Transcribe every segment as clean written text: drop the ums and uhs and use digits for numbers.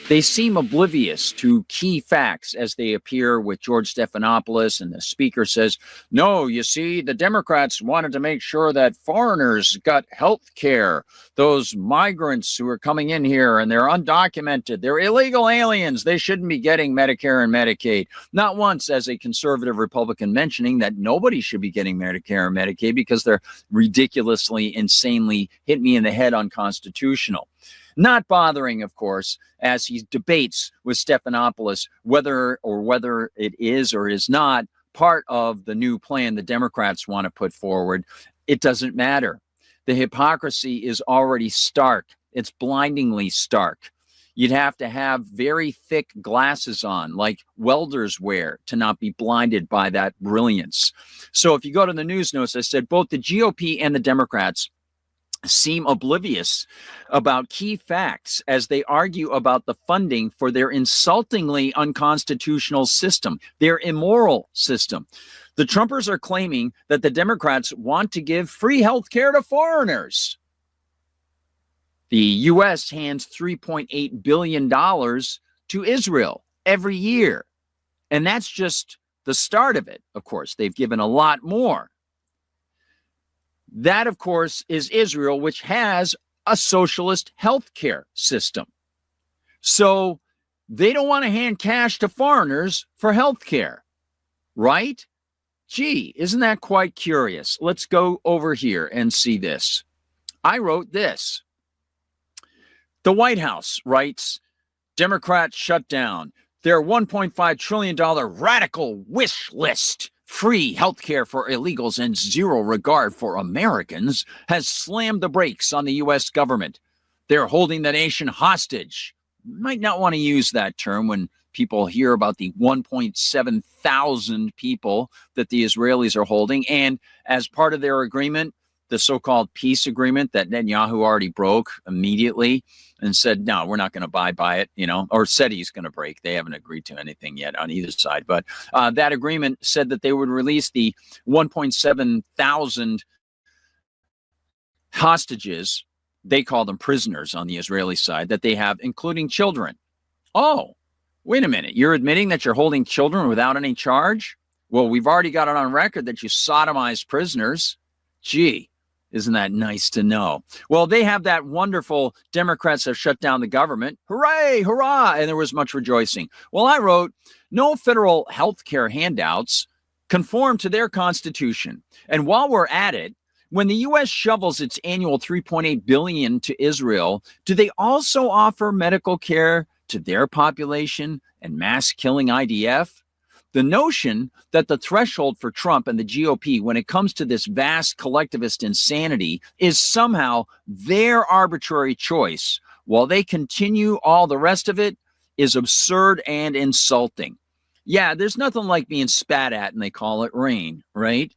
They seem oblivious to key facts as they appear with George Stephanopoulos, and the speaker says, no, you see, the Democrats wanted to make sure that foreigners got health care. Those migrants who are coming in here and they're undocumented, they're illegal aliens. They shouldn't be getting Medicare and Medicaid. Not once as a conservative Republican mentioning that nobody should be getting Medicare and Medicaid because they're ridiculously, insanely hit me in the head unconstitutional. Not bothering, of course, as he debates with Stephanopoulos whether it is or is not part of the new plan the Democrats want to put forward. It doesn't matter. The hypocrisy is already stark. It's blindingly stark. You'd have to have very thick glasses on, like welders wear, to not be blinded by that brilliance. So if you go to the news notes, I said both the GOP and the Democrats seem oblivious about key facts as they argue about the funding for their insultingly unconstitutional system, their immoral system. The Trumpers are claiming that the Democrats want to give free health care to foreigners. The U.S. hands $3.8 billion to Israel every year. And that's just the start of it. Of course, they've given a lot more. That, of course, is Israel, which has a socialist healthcare system. So they don't want to hand cash to foreigners for healthcare, right? Gee, isn't that quite curious? Let's go over here and see this. I wrote this. The White House writes, Democrats shut down their $1.5 trillion radical wish list. Free health care for illegals and zero regard for Americans has slammed the brakes on the U.S. government. They're holding the nation hostage. Might not want to use that term when people hear about the 1.7 thousand people that the Israelis are holding. And as part of their agreement, the so-called peace agreement that Netanyahu already broke immediately and said, no, we're not going to abide by it, or said he's going to break. They haven't agreed to anything yet on either side. But that agreement said that they would release the 1.7 thousand hostages. They call them prisoners on the Israeli side that they have, including children. Oh, wait a minute. You're admitting that you're holding children without any charge? Well, we've already got it on record that you sodomized prisoners. Gee. Isn't that nice to know? Well, they have that wonderful Democrats have shut down the government. Hooray, hurrah. And there was much rejoicing. Well, I wrote, no federal health care handouts conform to their constitution. And while we're at it, when the U.S. shovels its annual $3.8 billion to Israel, do they also offer medical care to their population and mass killing IDF? The notion that the threshold for Trump and the GOP when it comes to this vast collectivist insanity is somehow their arbitrary choice while they continue all the rest of it is absurd and insulting. Yeah, there's nothing like being spat at and they call it rain, right?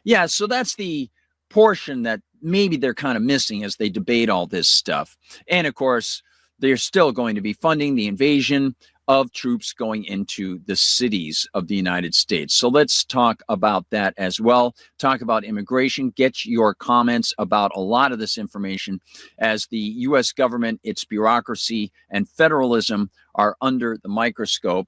Yeah, so that's the portion that maybe they're kind of missing as they debate all this stuff. And of course, they're still going to be funding the invasion of troops going into the cities of the United States. So let's talk about that as well. Talk about immigration. Get your comments about a lot of this information as the U.S. government, its bureaucracy, and federalism are under the microscope.